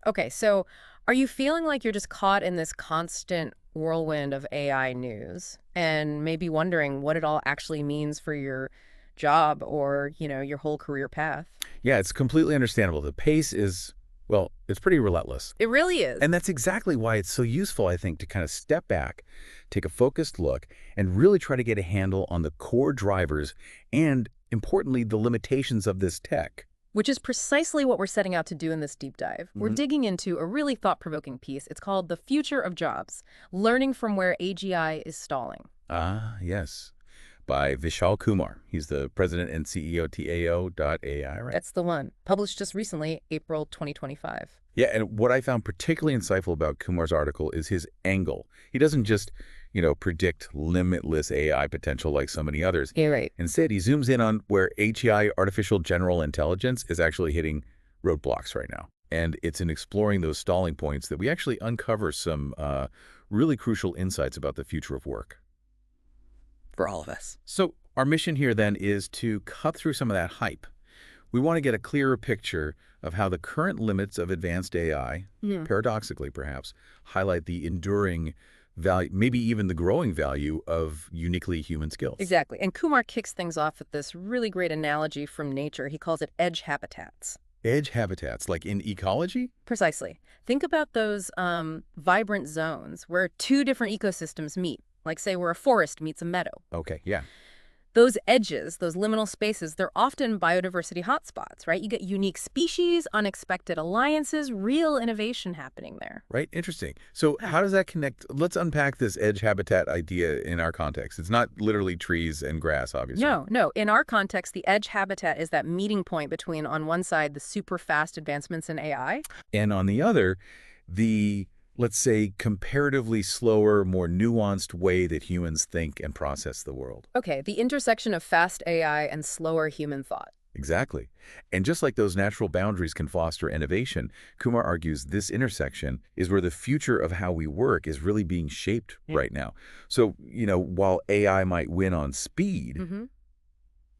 Okay, so are you feeling like you're just caught in this constant whirlwind of AI news and maybe wondering what it all actually means for your job or, your whole career path? Yeah, it's completely understandable. The pace is, well, it's pretty relentless. It really is. And that's exactly why it's so useful, I think, to kind of step back, take a focused look, and really try to get a handle on the core drivers and, importantly, the limitations of this tech. Which is precisely what we're setting out to do in this deep dive. We're hmm digging into a really thought-provoking piece. It's called The Future of Jobs, Learning from Where AGI is Stalling. Ah, yes, by Vishal Kumar. He's the president and CEO TAO.ai, right? That's the one. Published just recently, April 2025. Yeah, and what I found particularly insightful about Kumar's article is his angle. He doesn't just, predict limitless AI potential like so many others. Yeah, right. Instead, he zooms in on where AGI, artificial general intelligence, is actually hitting roadblocks right now. And it's in exploring those stalling points that we actually uncover some really crucial insights about the future of work. For all of us. So our mission here then is to cut through some of that hype. We want to get a clearer picture of how the current limits of advanced AI, paradoxically perhaps, highlight the enduring value, maybe even the growing value of uniquely human skills. Exactly. And Kumar kicks things off with this really great analogy from nature. He calls it edge habitats. Edge habitats, like in ecology? Precisely. Think about those vibrant zones where two different ecosystems meet, like say where a forest meets a meadow. Okay, yeah. Those edges, those liminal spaces, they're often biodiversity hotspots, right? You get unique species, unexpected alliances, real innovation happening there. Right? Interesting. So Yeah. how does that connect? Let's unpack this edge habitat idea in our context. It's not literally trees and grass, obviously. No, no. In our context, the edge habitat is that meeting point between, on one side, the super fast advancements in AI. And on the other, the, let's say, comparatively slower, more nuanced way that humans think and process the world. Okay, the intersection of fast AI and slower human thought. Exactly. And just like those natural boundaries can foster innovation, Kumar argues this intersection is where the future of how we work is really being shaped right now. So, while AI might win on speed,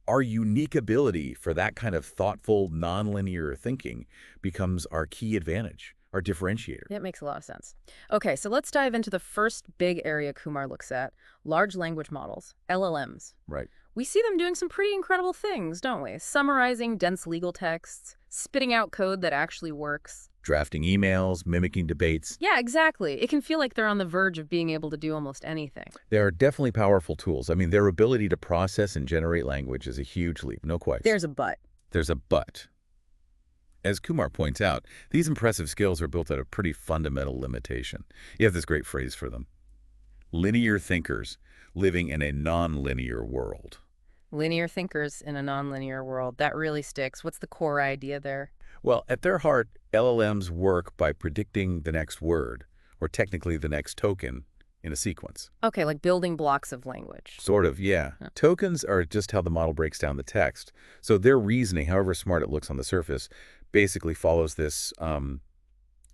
our unique ability for that kind of thoughtful, nonlinear thinking becomes our key advantage, our differentiator. That makes a lot of sense. Okay, so let's dive into the first big area Kumar looks at, large language models, LLMs. Right. We see them doing some pretty incredible things, don't we? Summarizing dense legal texts, spitting out code that actually works. Drafting emails, mimicking debates. Yeah, exactly. It can feel like they're on the verge of being able to do almost anything. They are definitely powerful tools. I mean, their ability to process and generate language is a huge leap, no question. There's a but. There's a but. As Kumar points out, these impressive skills are built at a pretty fundamental limitation. You have this great phrase for them. Linear thinkers living in a non-linear world. Linear thinkers in a nonlinear world. That really sticks. What's the core idea there? Well, at their heart, LLMs work by predicting the next word, or technically the next token, in a sequence. Okay, like building blocks of language. Sort of, yeah. Huh. Tokens are just how the model breaks down the text. So their reasoning, however smart it looks on the surface, basically follows this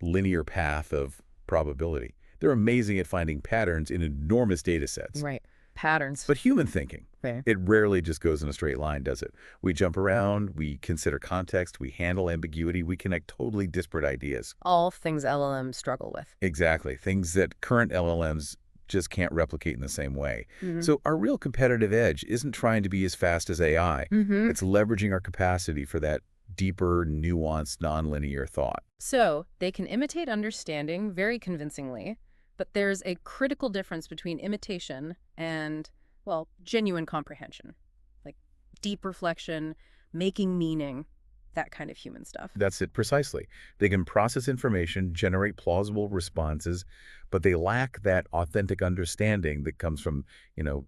linear path of probability. They're amazing at finding patterns in enormous data sets. Right. Patterns. But human thinking, Okay. it rarely just goes in a straight line, does it? We jump around, we consider context, we handle ambiguity, we connect totally disparate ideas. All things LLMs struggle with. Exactly. Things that current LLMs just can't replicate in the same way. Mhm. So our real competitive edge isn't trying to be as fast as AI. It's leveraging our capacity for that deeper, nuanced, nonlinear thought. So they can imitate understanding very convincingly, but there's a critical difference between imitation and, well, genuine comprehension. Like deep reflection, making meaning, that kind of human stuff. That's it precisely. They can process information, generate plausible responses, but they lack that authentic understanding that comes from,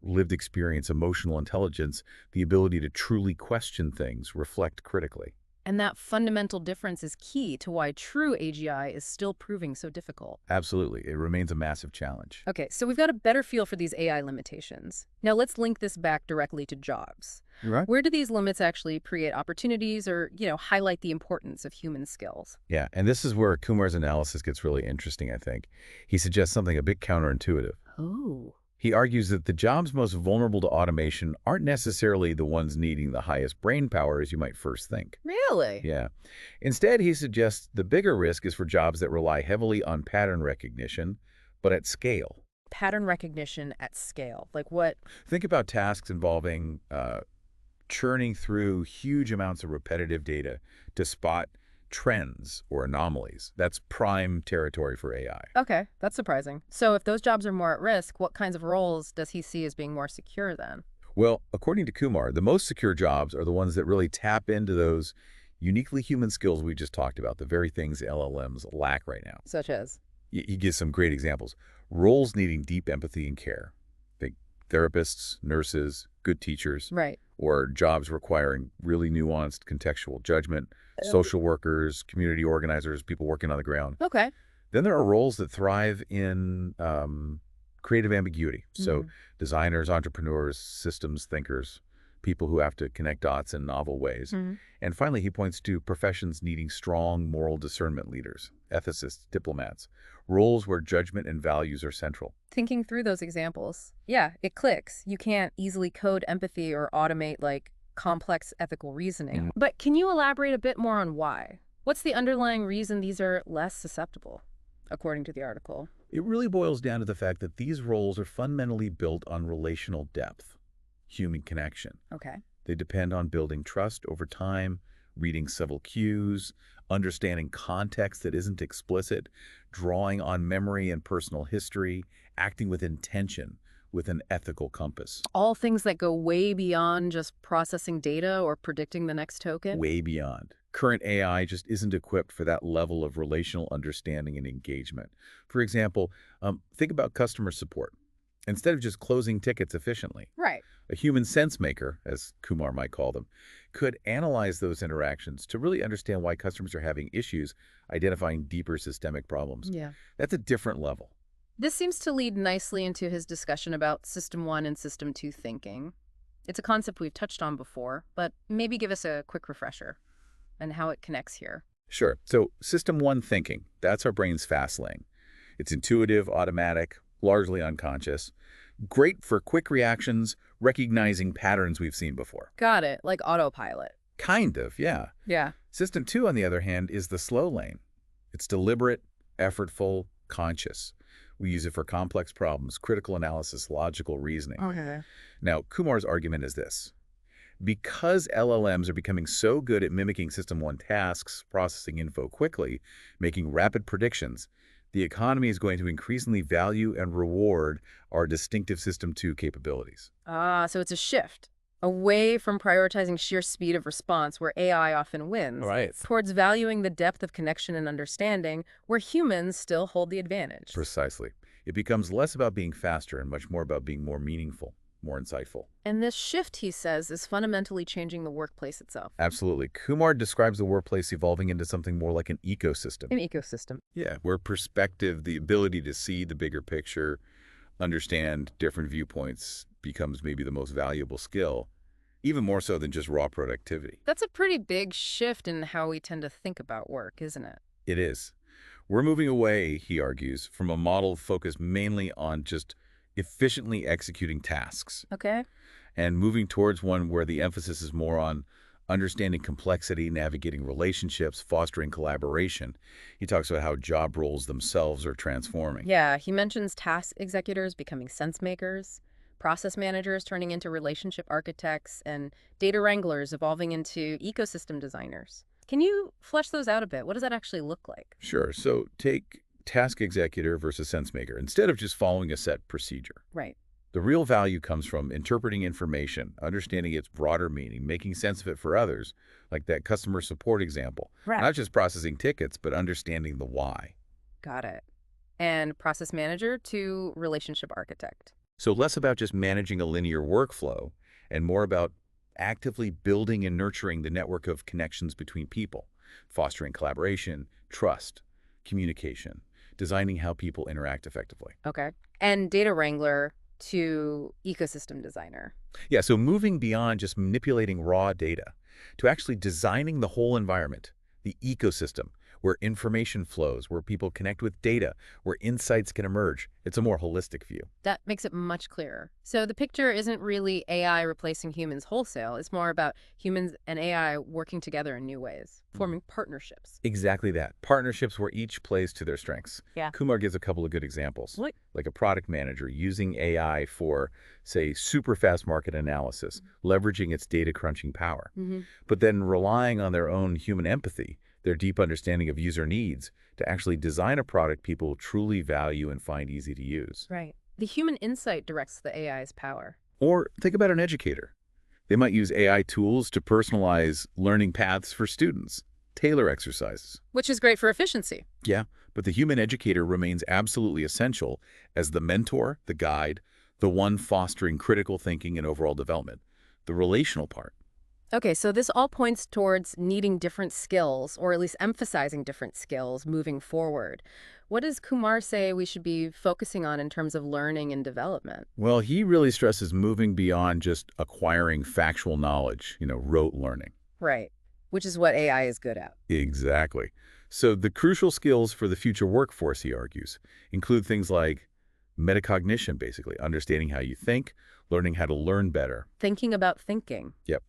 lived experience, emotional intelligence, the ability to truly question things, reflect critically. And that fundamental difference is key to why true AGI is still proving so difficult. Absolutely. It remains a massive challenge. Okay, so we've got a better feel for these AI limitations. Now let's link this back directly to jobs. Right. Where do these limits actually create opportunities or, highlight the importance of human skills? Yeah, and this is where Kumar's analysis gets really interesting, I think. He suggests something a bit counterintuitive. Oh. He argues that the jobs most vulnerable to automation aren't necessarily the ones needing the highest brain power as you might first think. Really? Yeah. Instead, he suggests the bigger risk is for jobs that rely heavily on pattern recognition, but at scale. Pattern recognition at scale. Like what? Think about tasks involving churning through huge amounts of repetitive data to spot trends or anomalies. That's prime territory for AI. Okay, that's surprising. So if those jobs are more at risk, what kinds of roles does he see as being more secure then? Well, according to Kumar, the most secure jobs are the ones that really tap into those uniquely human skills we just talked about, the very things LLMs lack right now. Such as? He gives some great examples. Roles needing deep empathy and care. Think therapists, nurses, good teachers, Right. or jobs requiring really nuanced contextual judgment, social workers, community organizers, people working on the ground. Okay. Then there are roles that thrive in creative ambiguity. So Mhm. designers, entrepreneurs, systems thinkers, people who have to connect dots in novel ways. Mhm. And finally, he points to professions needing strong moral discernment leaders, ethicists, diplomats, roles where judgment and values are central. Thinking through those examples, yeah, it clicks. You can't easily code empathy or automate like complex ethical reasoning. Mhm. But can you elaborate a bit more on why? What's the underlying reason these are less susceptible, according to the article? It really boils down to the fact that these roles are fundamentally built on relational depth, human connection. Okay. They depend on building trust over time, reading subtle cues, understanding context that isn't explicit, drawing on memory and personal history, acting with intention, with an ethical compass. All things that go way beyond just processing data or predicting the next token? Way beyond. Current AI just isn't equipped for that level of relational understanding and engagement. For example, think about customer support. Instead of just closing tickets efficiently, Right. a human sense maker, as Kumar might call them, could analyze those interactions to really understand why customers are having issues, identifying deeper systemic problems. Yeah. That's a different level. This seems to lead nicely into his discussion about System 1 and System 2 thinking. It's a concept we've touched on before, but maybe give us a quick refresher and how it connects here. Sure. So System 1 thinking, that's our brain's fast lane. It's intuitive, automatic, largely unconscious. Great for quick reactions, recognizing patterns we've seen before. Got it, like autopilot. Kind of, yeah. Yeah. System 2, on the other hand, is the slow lane. It's deliberate, effortful, conscious. We use it for complex problems, critical analysis, logical reasoning. Okay. Now, Kumar's argument is this. Because LLMs are becoming so good at mimicking System 1 tasks, processing info quickly, making rapid predictions, the economy is going to increasingly value and reward our distinctive System 2 capabilities. So it's a shift away from prioritizing sheer speed of response, where AI often wins, Right. towards valuing the depth of connection and understanding, where humans still hold the advantage. Precisely. It becomes less about being faster and much more about being more meaningful, more insightful. And this shift, he says, is fundamentally changing the workplace itself. Absolutely. Kumar describes the workplace evolving into something more like an ecosystem. An ecosystem. Yeah, where perspective, the ability to see the bigger picture, understand different viewpoints becomes maybe the most valuable skill, even more so than just raw productivity. That's a pretty big shift in how we tend to think about work, isn't it? It is. We're moving away, he argues, from a model focused mainly on just efficiently executing tasks Okay. and moving towards one where the emphasis is more on understanding complexity, navigating relationships, fostering collaboration. He talks about how job roles themselves are transforming. Yeah, he mentions task executors becoming sense makers, process managers turning into relationship architects, and data wranglers evolving into ecosystem designers. Can you flesh those out a bit? What does that actually look like? Sure. So take task executor versus sense maker. Instead of just following a set procedure, Right. the real value comes from interpreting information, understanding its broader meaning, making sense of it for others, like that customer support example. Right. Not just processing tickets, but understanding the why. Got it. And process manager to relationship architect. So less about just managing a linear workflow and more about actively building and nurturing the network of connections between people, fostering collaboration, trust, communication, designing how people interact effectively. Okay. And data wrangler to ecosystem designer. Yeah, so moving beyond just manipulating raw data to actually designing the whole environment, the ecosystem, where information flows, where people connect with data, where insights can emerge. It's a more holistic view. That makes it much clearer. So the picture isn't really AI replacing humans wholesale. It's more about humans and AI working together in new ways, forming partnerships. Exactly that. Partnerships where each plays to their strengths. Yeah. Kumar gives a couple of good examples. Like a product manager using AI for, say, super fast market analysis, leveraging its data crunching power, but then relying on their own human empathy, their deep understanding of user needs, to actually design a product people truly value and find easy to use. Right. The human insight directs the AI's power. Or think about an educator. They might use AI tools to personalize learning paths for students, tailor exercises. Which is great for efficiency. Yeah, but the human educator remains absolutely essential as the mentor, the guide, the one fostering critical thinking and overall development, the relational part. Okay, so this all points towards needing different skills, or at least emphasizing different skills moving forward. What does Kumar say we should be focusing on in terms of learning and development? Well, he really stresses moving beyond just acquiring factual knowledge, rote learning. Right, which is what AI is good at. Exactly. So the crucial skills for the future workforce, he argues, include things like metacognition, basically, understanding how you think, learning how to learn better. Thinking about thinking. Yep.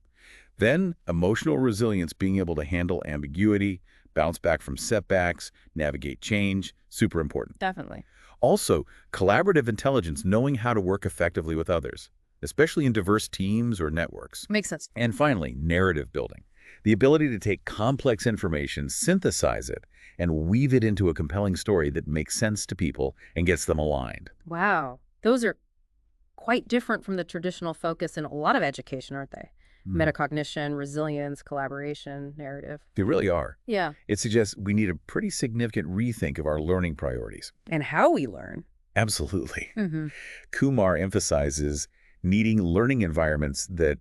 Then emotional resilience, being able to handle ambiguity, bounce back from setbacks, navigate change, super important. Definitely. Also, collaborative intelligence, knowing how to work effectively with others, especially in diverse teams or networks. Makes sense. And finally, narrative building, the ability to take complex information, synthesize it, and weave it into a compelling story that makes sense to people and gets them aligned. Wow. Those are quite different from the traditional focus in a lot of education, aren't they? Metacognition, resilience, collaboration, narrative. They really are. Yeah. It suggests we need a pretty significant rethink of our learning priorities. And how we learn. Absolutely. Mm-hmm. Kumar emphasizes needing learning environments that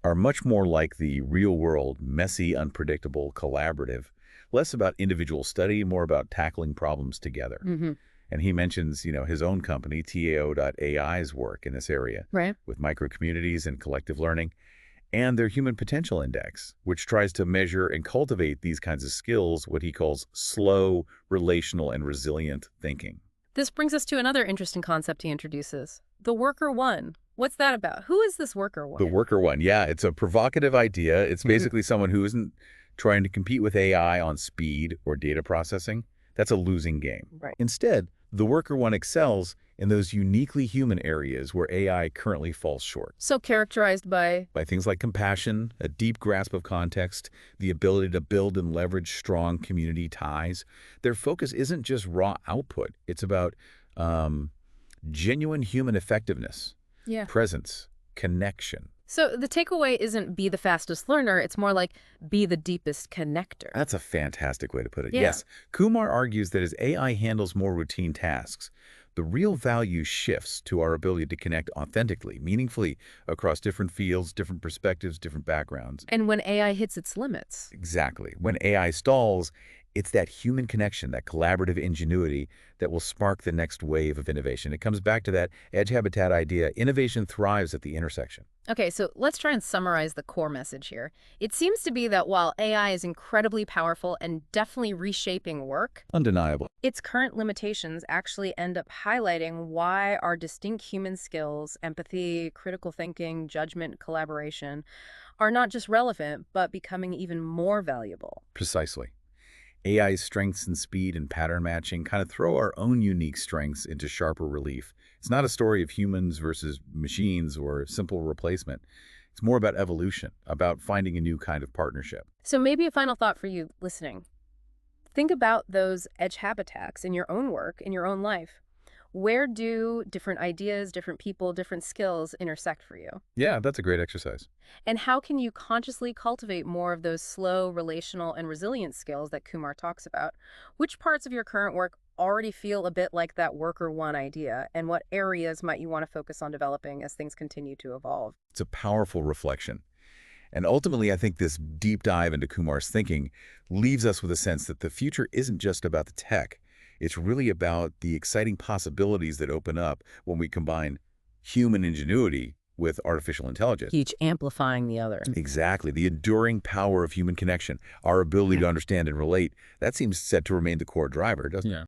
are much more like the real world, messy, unpredictable, collaborative, less about individual study, more about tackling problems together. Mm-hmm. And he mentions, his own company, TAO.AI's work in this area, Right. with micro-communities and collective learning, and their Human Potential Index, which tries to measure and cultivate these kinds of skills, what he calls slow, relational, and resilient thinking. This brings us to another interesting concept he introduces, the worker one. What's that about? Who is this worker one? The worker one, yeah, it's a provocative idea. It's basically someone who isn't trying to compete with AI on speed or data processing. That's a losing game. Right. Instead, the worker one excels in those uniquely human areas where AI currently falls short. So characterized by Things like compassion, a deep grasp of context, the ability to build and leverage strong community ties. Their focus isn't just raw output. It's about genuine human effectiveness, presence, connection. So the takeaway isn't be the fastest learner, it's more like be the deepest connector. That's a fantastic way to put it. Yeah. Yes, Kumar argues that as AI handles more routine tasks, the real value shifts to our ability to connect authentically, meaningfully across different fields, different perspectives, different backgrounds. And when AI hits its limits. Exactly. When AI stalls, it's that human connection, that collaborative ingenuity that will spark the next wave of innovation. It comes back to that edge habitat idea. Innovation thrives at the intersection. Okay, so let's try and summarize the core message here. It seems to be that while AI is incredibly powerful and definitely reshaping work, Undeniable. its current limitations actually end up highlighting why our distinct human skills, empathy, critical thinking, judgment, collaboration, are not just relevant, but becoming even more valuable. Precisely. AI's strengths and speed and pattern matching kind of throw our own unique strengths into sharper relief. It's not a story of humans versus machines or simple replacement. It's more about evolution, about finding a new kind of partnership. So maybe a final thought for you listening. Think about those edge habitats in your own work, in your own life. Where do different ideas, different people, different skills intersect for you? Yeah, that's a great exercise. And how can you consciously cultivate more of those slow, relational, and resilient skills that Kumar talks about? Which parts of your current work already feel a bit like that worker one idea, and what areas might you want to focus on developing as things continue to evolve? It's a powerful reflection. And ultimately, I think this deep dive into Kumar's thinking leaves us with a sense that the future isn't just about the tech. It's really about the exciting possibilities that open up when we combine human ingenuity with artificial intelligence. Each amplifying the other. Exactly. The enduring power of human connection, our ability to understand and relate, that seems set to remain the core driver, doesn't it? Yeah.